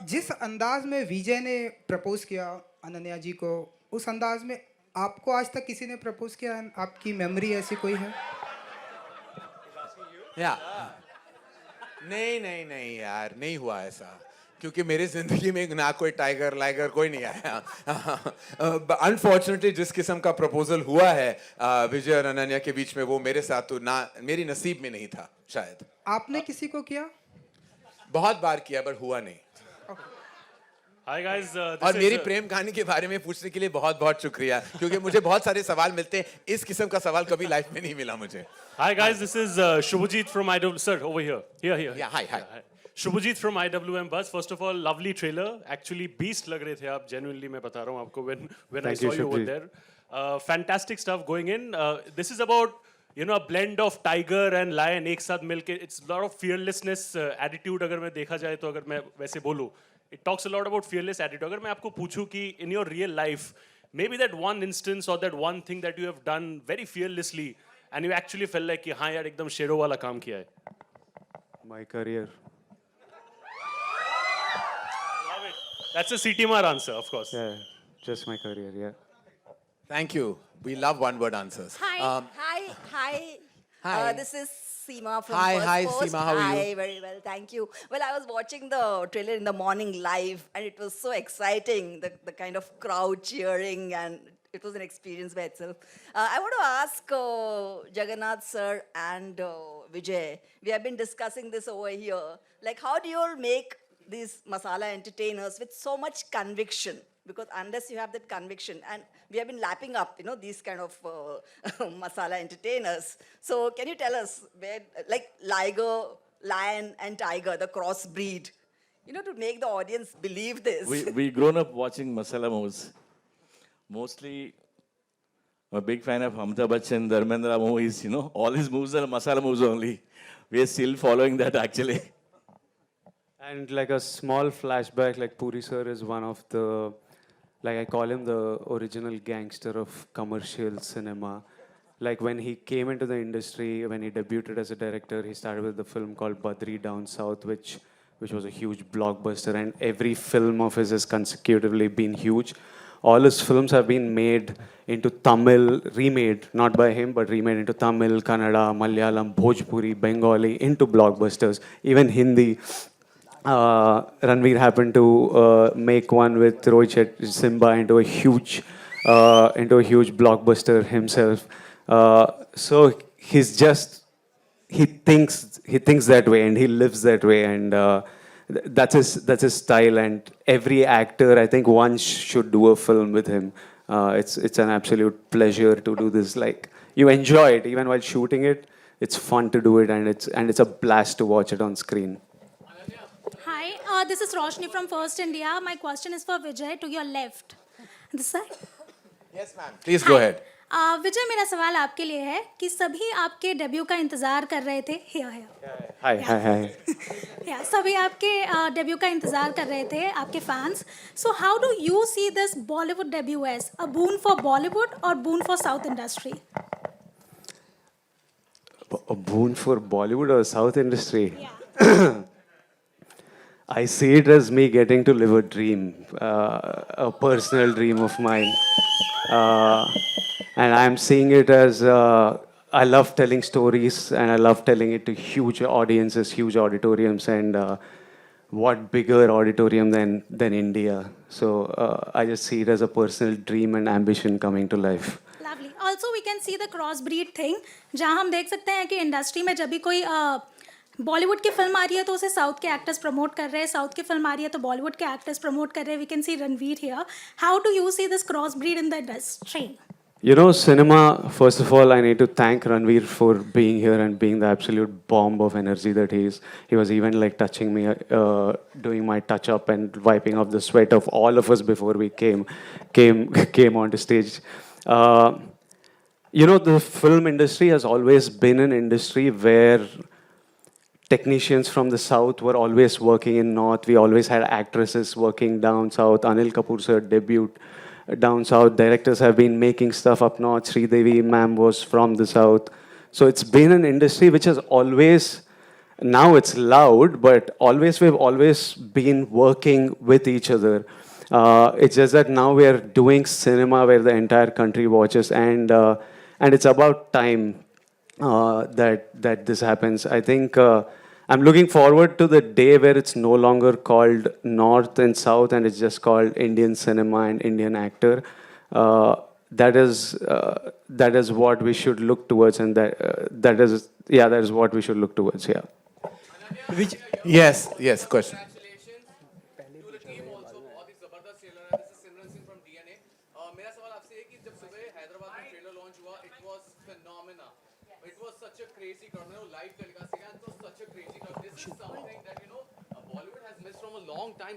जिस अंदाज में विजय ने प्रपोज किया अनन्या जी को, उस अंदाज में आपको आज तक किसी ने प्रपोज किया है? आपकी मेमोरी ऐसी कोई है? या नहीं नहीं नहीं यार, नहीं हुआ ऐसा, क्योंकि मेरी जिंदगी में ना कोई टाइगर लाइगर कोई नहीं आया। अनफॉर्चुनेटली जिस किस्म का प्रपोजल हुआ है विजय और अनन्या के बीच में, वो मेरे साथ तो ना, मेरी नसीब में नहीं था शायद। आपने किसी को किया? बहुत बार किया पर हुआ नहीं। Hi guys, और मेरी प्रेम कहानी के बारे में पूछने के लिए बहुत बहुत शुक्रिया, क्योंकि मुझे बहुत सारे सवाल मिलते हैं, इस किस्म का सवाल कभी लाइफ में नहीं मिला मुझे। Hi guys, this is Shubhajit from IW. Sir, over here. Here. Yeah, hi. Shubhajit from IWM Buzz. First of all, lovely trailer. Actually, beast लग रहे थे आप. Genuinely, मैं बता रहा हूँ आपको when I saw you over there. Fantastic stuff going in. This is about a blend of tiger and lion एक साथ मिलके. It's a lot of fearlessness attitude. अगर मैं देखा जाए तो, अगर मैं वैसे बोलूँ, it talks a lot about fearless attitude. अगर मैं आपको पूछूं कि in your real life, maybe that one instance or that one thing that you have done very fearlessly and you actually felt like कि हाँ यार एकदम शेरों वाला काम किया है. My career. Love it. That's a CTMR answer, of course. Yeah, just my career, yeah. Thank you. We love one word answers. Hi. This is Seema from Hi, First hi, Post. Seema, how are you? Hi, very well, thank you. Well, I was watching the trailer in the morning live, and it was so exciting, the kind of crowd cheering, and it was an experience by itself. I want to ask Jagannath sir and Vijay, we have been discussing this over here, like how do you all make these masala entertainers with so much conviction? Because unless you have that conviction, and we have been lapping up, these kind of masala entertainers. So can you tell us where, like Liger, lion and tiger, the crossbreed, to make the audience believe this? We grown up watching masala movies. Mostly, I'm a big fan of Amitabh Bachchan, Dharmendra movies. All his movies are masala movies only. We are still following that actually. And like a small flashback, like Puri sir is one of the, like I call him the original gangster of commercial cinema. Like when he came into the industry, when he debuted as a director, he started with the film called Badri Down South, which was a huge blockbuster, and every film of his has consecutively been huge. All his films have been made into Tamil, remade, not by him, but remade into Tamil, Kannada, Malayalam, Bhojpuri, Bengali, into blockbusters, even Hindi. Ranveer happened to make one with Rohit Simba into a huge blockbuster himself. So he thinks that way and he lives that way, and that's his style. And every actor, I think, once should do a film with him. It's an absolute pleasure to do this. Like you enjoy it even while shooting it. It's fun to do it, and it's a blast to watch it on screen. Hi, this is Roshni from First India. My question is for Vijay, to your left. This side? Yes, ma'am. Please go ahead. विजय, मेरा सवाल आपके लिए है कि सभी आपके debut का इंतजार कर रहे थे. Hi. Yeah, सभी आपके डेब्यू का इंतजार कर रहे थे, आपके fans. So how do you see this Bollywood debut as a boon for Bollywood or boon for South industry? A boon for Bollywood or South industry? Yeah. I see it as me getting to live a dream, a personal dream of mine. And I'm seeing it as, I love telling stories and I love telling it to huge audiences, huge auditoriums, and what bigger auditorium than India. So I just see it as a personal dream and ambition coming to life. Lovely. Also, we can see the crossbreed thing, जहाँ हम देख सकते हैं कि industry में जब भी कोई बॉलीवुड की फिल्म आ रही है तो उसे साउथ के एक्टर्स प्रमोट कर रहे हैं, साउथ की फिल्म आ रही है तो बॉलीवुड के एक्टर्स प्रमोट कर रहे हैं. We can see Ranveer here. How do you see this cross breed in the industry? Cinema, first of all, I need to thank Ranveer for being here and being the absolute bomb of energy that he is. He was even like touching me, doing my touch-up and wiping off the sweat of all of us before we came onto stage. The film industry has always been an industry where technicians from the south were always working in north. We always had actresses working down south. Anil Kapoor sir debuted down south. Directors have been making stuff up north. Sridevi ma'am was from the south. So it's been an industry which has always now it's loud, but always we've always been working with each other. It's just that now we are doing cinema where the entire country watches, and it's about time that this happens. I think I'm looking forward to the day where it's no longer called North and South, and it's just called Indian cinema and Indian actor. That is what we should look towards, and that is what we should look towards. Yeah. Yes, question.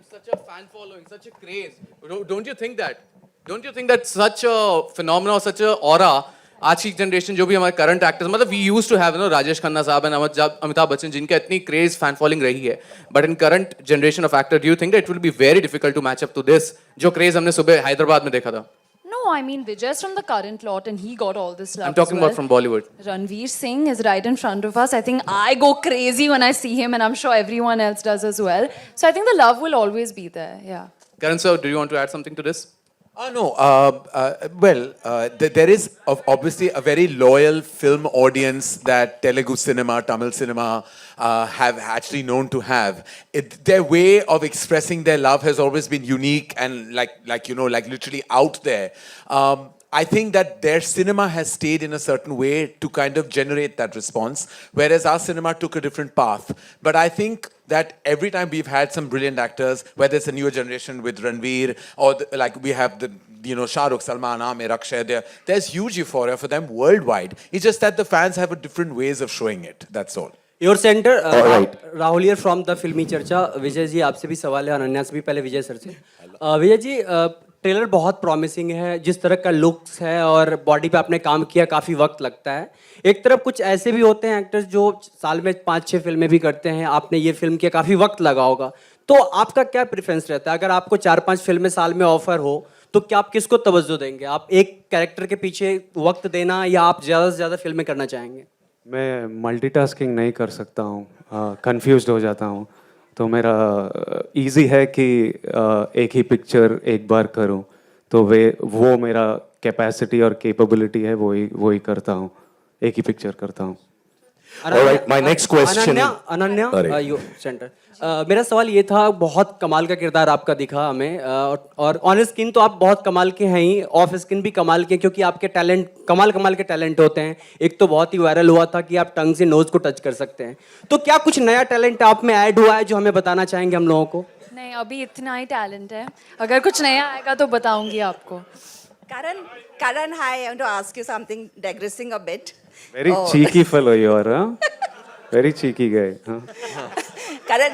Such a fan following, such a craze. Don't you think that? Don't you think that such a phenomenon, such a aura, आज की generation जो भी हमारे current actors, मतलब we used to have, Rajesh Khanna साहब and Amitabh Bachchan जिनका इतनी craze fan following रही है. But in current generation of actor, do you think that it will be very difficult to match up to this जो craze हमने सुबह हैदराबाद में देखा था? No, I mean Vijay's from the current lot and he got all this love. I'm talking as well. about from Bollywood. Ranveer Singh is right in front of us. I think I go crazy when I see him and I'm sure everyone else does as well. So I think the love will always be there. Yeah. Karan sir, do you want to add something to this? No. There is obviously a very loyal film audience that Telugu cinema, Tamil cinema have actually known to have. Their way of expressing their love has always been unique and like literally out there. I think that their cinema has stayed in a certain way to kind of generate that response, whereas our cinema took a different path. But I think that every time we've had some brilliant actors, whether it's a newer generation with Ranveer, or like we have the Shah Rukh, Salman, Aamir, Akshay, there's huge euphoria for them worldwide. It's just that the fans have a different ways of showing it. That's all. Your center, right. Rahul here from the Filmy Charcha. Vijay जी आपसे भी सवाल है, अनन्या से भी पहले विजय sir से. Vijay ji, trailer बहुत promising है, जिस तरह का लुक्स है और बॉडी पे आपने काम किया, काफ़ी वक्त लगता है. एक तरफ कुछ ऐसे भी होते हैं एक्टर्स जो साल में 5-6 फिल्में भी करते हैं, आपने ये फिल्म किया, काफ़ी वक्त लगा होगा. तो आपका क्या प्रेफरेंस रहता है? अगर आपको 4-5 फिल्में साल में ऑफर हो तो क्या आप किसको तवज्जो देंगे? आप एक कैरेक्टर के पीछे वक्त देना या आप ज़्यादा से ज़्यादा फिल्में करना चाहेंगे? मैं मल्टीटास्किंग नहीं कर सकता हूँ, कंफ्यूज्ड हो जाता हूँ. तो मेरा इजी है कि एक ही पिक्चर एक बार करूँ, तो वो मेरा कैपेसिटी और कैपेबिलिटी है, वही करता हूँ, एक ही पिक्चर करता हूँ. All right, my next question. Ananya, you centre. मेरा सवाल ये था, बहुत कमाल का किरदार आपका दिखा हमें, और ऑन स्क्रीन तो आप बहुत कमाल के हैं ही, ऑफ स्क्रीन भी कमाल के, क्योंकि आपके टैलेंट कमाल के टैलेंट होते हैं. एक तो बहुत ही वायरल हुआ था कि आप टंग से नोज को टच कर सकते हैं. तो क्या कुछ नया टैलेंट आप में ऐड हुआ है जो हमें बताना चाहेंगे हम लोगों को? नहीं, अभी इतना ही टैलेंट है. अगर कुछ नया आएगा तो बताऊंगी आपको. Karan, hi, I want to ask you something, digressing a bit. Very cheeky fellow you are, huh? Very cheeky guy. Huh? Karan,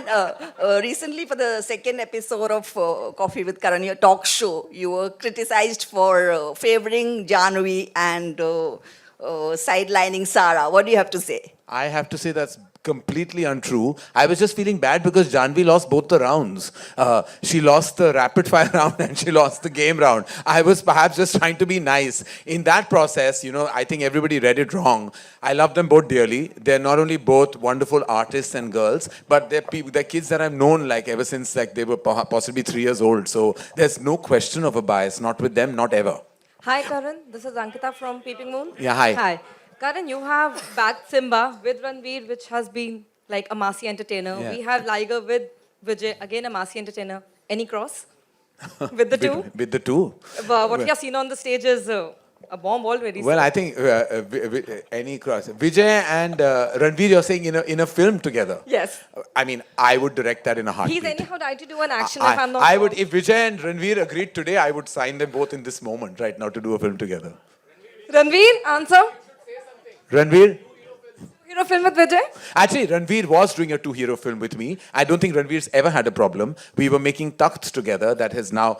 recently for the second episode of Coffee with Karan, your talk show, you were criticized for favoring Janvi and sidelining Sara. What do you have to say? I have to say that's completely untrue. I was just feeling bad because Janvi lost both the rounds. She lost the rapid fire round and she lost the game round. I was perhaps just trying to be nice. In that process, I think everybody read it wrong. I love them both dearly. They're not only both wonderful artists and girls, but they're kids that I've known like ever since they were possibly 3 years old. So there's no question of a bias, not with them, not ever. Hi Karan, this is Ankita from Peeping Moon. Yeah, hi. Hi. Karan, you have backed Simba with Ranveer, which has been like a massy entertainer. Yeah. We have Liger with Vijay, again a massy entertainer. Any cross with the two? With the two? What we have seen on the stage is a bomb already. Well, I think any cross. Vijay and Ranveer, you're saying in a film together? Yes. I mean, I would direct that in a heartbeat. He's anyhow tried to do an action if I'm not I wrong. would, if Vijay and Ranveer agreed today, I would sign them both in this moment right now to do a film together. Ranveer, answer. Ranveer? Hero film with Vijay? Actually, Ranveer was doing a 2-hero film with me. I don't think Ranveer's ever had a problem. We were making Takht together. That has now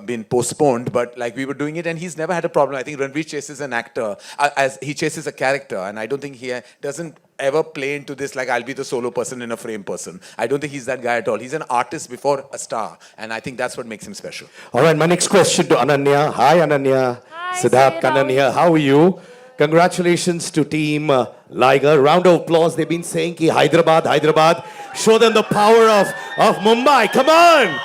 been postponed. But like we were doing it and he's never had a problem. I think Ranveer chases an actor as he chases a character. And I don't think he doesn't ever play into this like I'll be the solo person in a frame person. I don't think he's that guy at all. He's an artist before a star. And I think that's what makes him special. All right, my next question to Ananya. Hi, Ananya. Hi, Siddharth Sai, Kanan here. How are you? Congratulations to team Liger. Round of applause. They've been saying ki Hyderabad, Hyderabad. Show them the power of Mumbai. Come on.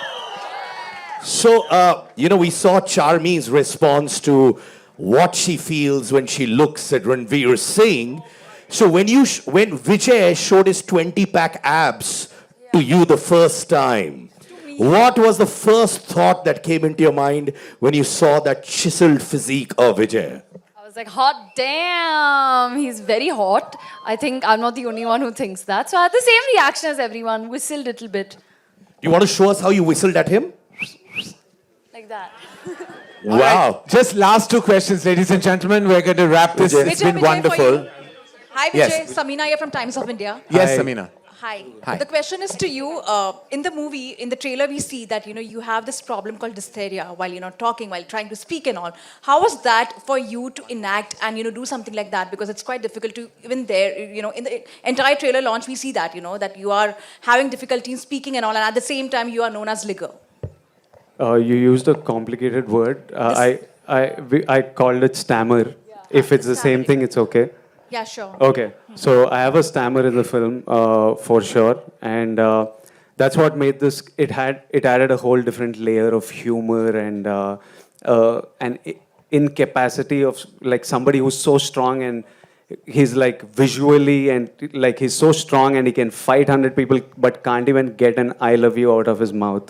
So, we saw Charmi's response to what she feels when she looks at Ranveer Singh. So when Vijay showed his 20-pack abs to you the first time, what was the first thought that came into your mind when you saw that chiseled physique of Vijay? I was like, hot damn, he's very hot. I think I'm not the only one who thinks that. So I had the same reaction as everyone, whistled a little bit. You want to show us how you whistled at him? Like that. Wow. Right, just last two questions, ladies and gentlemen. We're going to wrap this. It's been wonderful. Hi Vijay, Yes. Samina here from Times of India. Yes, Hi. Samina. Hi. Hi. The question is to you. In the movie, in the trailer, we see that you have this problem called dysphagia while talking, while trying to speak and all. How was that for you to enact and do something like that? Because it's quite difficult to even there. In the entire trailer launch, we see that that you are having difficulty in speaking and all, and at the same time, you are known as Liger. You used a complicated word. I called it stammer. If it's the same thing, it's okay. Yeah, sure. Okay, so I have a stammer in the film for sure, and that's what made this. It added a whole different layer of humor and incapacity of like somebody who's so strong and he's like visually and like he's so strong and he can fight 100 people but can't even get an "I love you" out of his mouth.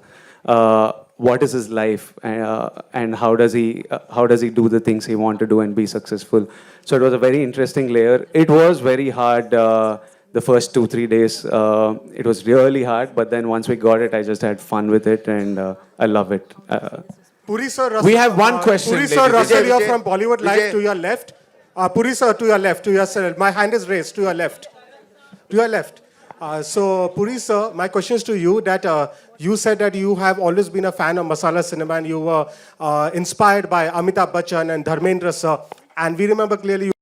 What is his life and how does he do the things he wants to do and be successful? So it was a very interesting layer. It was very hard the first 2-3 days. It was really hard, but then once we got it, I just had fun with it and I love it. Puri sir, Russell, We have one question, Puri sir, ladies and Russell, you're gentlemen. from Bollywood Live, to your left. Puri sir, to your left, to your side. My hand is raised, to your left. To your left. So, Puri sir, my question is to you that you said that you have always been a fan of masala cinema and you were inspired by Amitabh Bachchan and Dharmendra sir. And we remember clearly you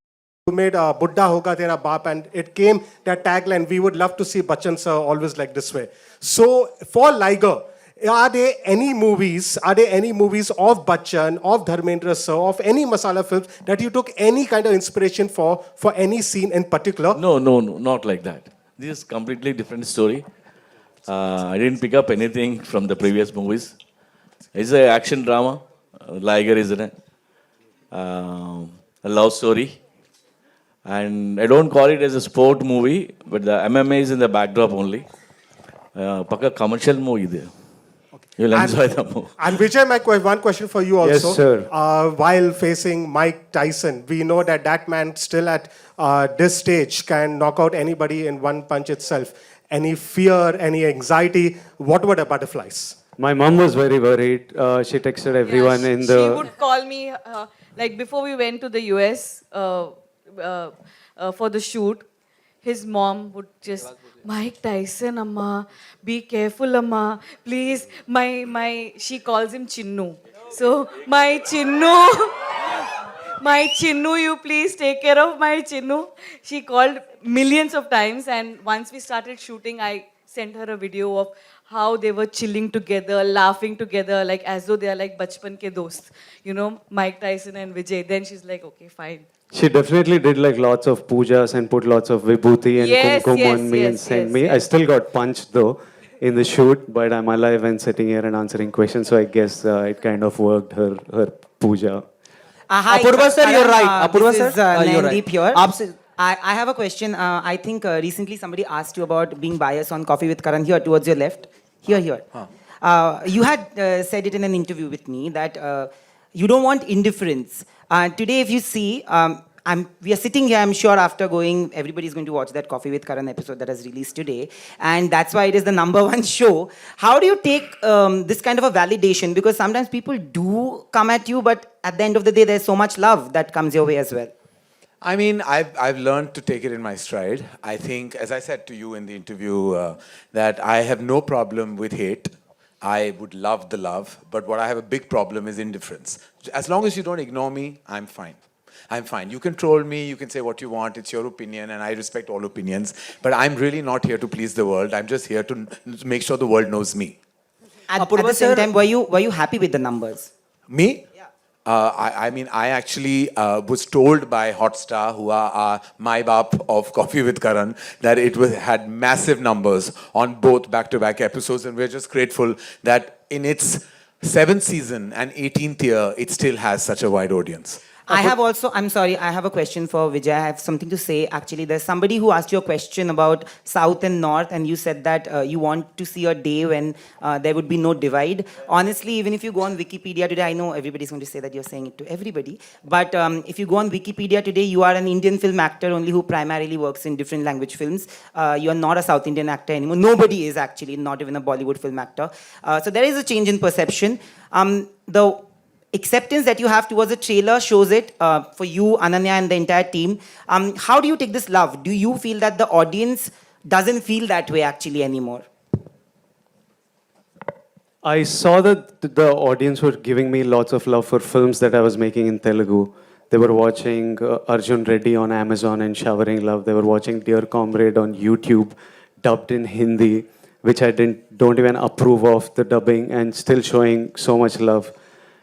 made Buddha Hoga Tera Baap, and it came that tagline, we would love to see Bachchan sir always like this way. So, for Liger, are there any movies of Bachchan, of Dharmendra sir, of any masala films that you took any kind of inspiration for any scene in particular? No, not like that. This is completely different story. I didn't pick up anything from the previous movies. It's an action drama. Liger is in it. A love story. And I don't call it as a sport movie, but the MMA is in the backdrop only. Pakka commercial movie there. You'll enjoy the movie. And Vijay, one question for you also. Yes, sir. While facing Mike Tyson, we know that man still at this stage can knock out anybody in one punch itself. Any fear, any anxiety? What were the butterflies? My mom was very worried. She texted everyone in the. She would call me, like before we went to the US for the shoot, his mom would just, Mike Tyson, Amma, be careful, Amma, please. She calls him Chinnu. So, my Chinnu, you please take care of my Chinnu. She called millions of times, and once we started shooting, I sent her a video of how they were chilling together, laughing together, like as though they are like bachpan ke dost. Mike Tyson and Vijay. Then she's like, okay, fine. She definitely did like lots of pujas and put lots of vibhuti and kumkum on me and sent me. I still got punched though in the shoot, but I'm alive and sitting here and answering questions. So I guess it kind of worked her puja. Hi, Apurva sir, you're right. Apurva this sir, is you're Nandeep here. Aapse- I have a question. I think recently somebody asked you about being biased on Coffee with Karan, here towards your left. Here. You had said it in an interview with me that you don't want indifference. Today, if you see, we are sitting here, I'm sure after everybody's going to watch that Coffee with Karan episode that has released today. And that's why it is the #1 show. How do you take this kind of a validation? Because sometimes people do come at you, but at the end of the day, there's so much love that comes your way as well. I mean, I've learned to take it in my stride. I think, as I said to you in the interview, that I have no problem with hate. I would love the love, but what I have a big problem is indifference. As long as you don't ignore me, I'm fine. I'm fine. You can troll me, you can say what you want, it's your opinion, and I respect all opinions, but I'm really not here to please the world. I'm just here to make sure the world knows me. At the same time, were you happy with the numbers? Me? I mean, I actually was told by Hotstar, who are my bap of Coffee with Karan, that it had massive numbers on both back-to-back episodes, and we're just grateful that in its 7th season and 18th year, it still has such a wide audience. I have also, I'm sorry, I have a question for Vijay. I have something to say. Actually, there's somebody who asked you a question about South and North, and you said that you want to see a day when there would be no divide. Honestly, even if you go on Wikipedia today, I know everybody's going to say that you're saying it to everybody, but if you go on Wikipedia today, you are an Indian film actor only who primarily works in different language films. You're not a South Indian actor anymore. Nobody is actually, not even a Bollywood film actor. So there is a change in perception. The acceptance that you have towards the trailer shows it for you, Ananya, and the entire team. How do you take this love? Do you feel that the audience doesn't feel that way actually anymore? I saw that the audience were giving me lots of love for films that I was making in Telugu. They were watching Arjun Reddy on Amazon and showering love. They were watching Dear Comrade on YouTube, dubbed in Hindi, which I don't even approve of the dubbing, and still showing so much love.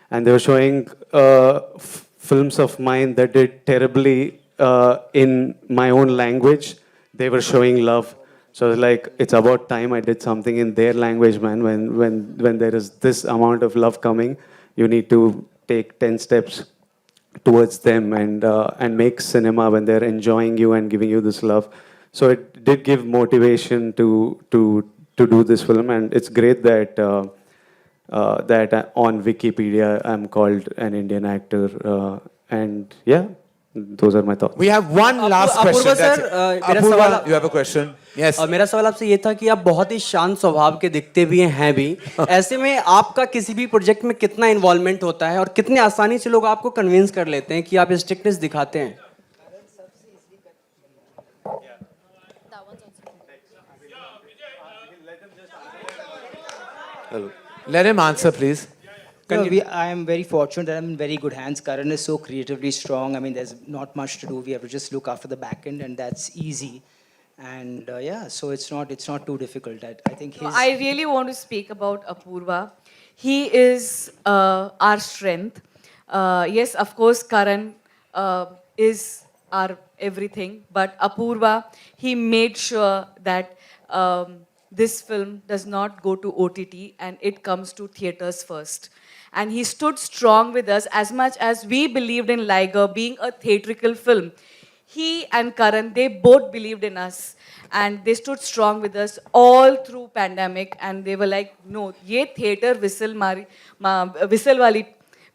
And they were showing films of mine that did terribly in my own language. They were showing love. So I was like, it's about time I did something in their language, man. When there is this amount of love coming, you need to take 10 steps towards them and make cinema when they're enjoying you and giving you this love. So it did give motivation to do this film, and it's great that that on Wikipedia I'm called an Indian actor, and yeah, those are my thoughts. We have one last question. That's it. Apurva, you have a question? Yes. मेरा सवाल आपसे ये था कि आप बहुत ही शांत स्वभाव के दिखते भी हैं भी ऐसे में आपका किसी भी प्रोजेक्ट में कितना इन्वॉल्वमेंट होता है और कितने आसानी से लोग आपको कन्विंस कर लेते हैं कि आप स्ट्रिक्टनेस दिखाते हैं? Let him answer, please. No, I am very fortunate that I'm in very good hands. Karan is so creatively strong. I mean, there's not much to do. We have to just look after the back end, and that's easy. And yeah, so it's not too difficult. I think his... I really want to speak about Apurva. He is our strength. Yes, of course, Karan is our everything. But Apurva, he made sure that this film does not go to OTT and it comes to theaters first. And he stood strong with us as much as we believed in Liger being a theatrical film. He and Karan, they both believed in us. And they stood strong with us all through pandemic. And they were like, no, ये theater whistle वाली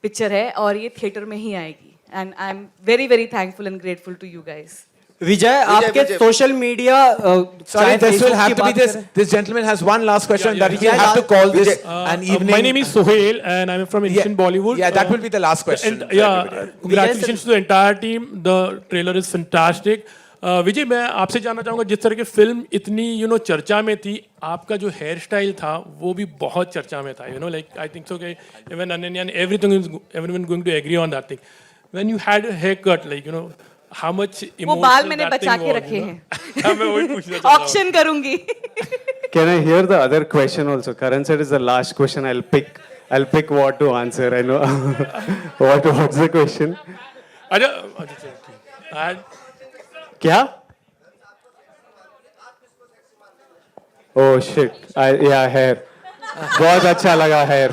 picture है और ये theater में ही आएगी. And I'm very, very thankful and grateful to you guys. Vijay, आपके social media. Sorry, this will have to be this. This gentleman has one last question that we have to call this an evening. My name is Sohail and I'm from Indian Bollywood. Yeah, that will be the last question. Congratulations to the entire team. The trailer is fantastic. विजय मैं आपसे जानना चाहूँगा जिस तरह की film इतनी चर्चा में थी आपका जो हेयर स्टाइल था वो भी बहुत चर्चा में था like I think so कि even Ananya and everyone going to agree on that thing when you had a haircut like how much emotional वो बाल मैंने that बचा thing के was, रखे हैं हाँ, मैं वही पूछना चाह रहा हूँ ऑक्शन करूंगी Can I hear the other question also? Karan said it's the last question. I'll pick what to answer. I know. What's the question? क्या? Oh shit! Yeah, hair. बहुत अच्छा लगा hair.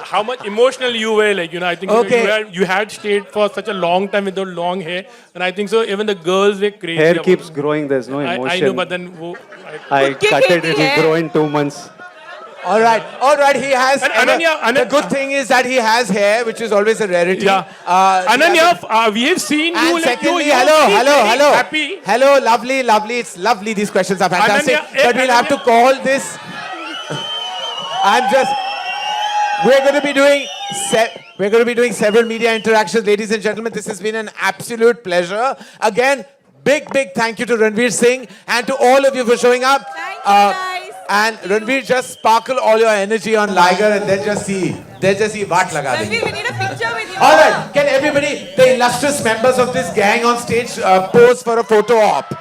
How much emotional you were, like I think you had stayed for such a long time with the long hair, and I think so. Even the girls were crazy. Hair keeps growing. There's no emotion. I know, but then I cut it. It will grow in 2 months. All right. He has. The good thing is that he has hair, which is always a rarity. Yeah. Ananya, we have seen and you. Secondly, like, hello. Happy. Hello, lovely. It's lovely. These questions are fantastic. But we'll have to call this. We're going to be doing several media interactions, ladies and gentlemen. This has been an absolute pleasure. Again, big thank you to Ranveer Singh and to all of you for showing up. Thank you, guys. And Ranveer, just sparkle all your energy on Liger and then just see what laga denge. Ranveer, we need a picture with you. All right, can everybody, the illustrious members of this gang on stage, pose for a photo op?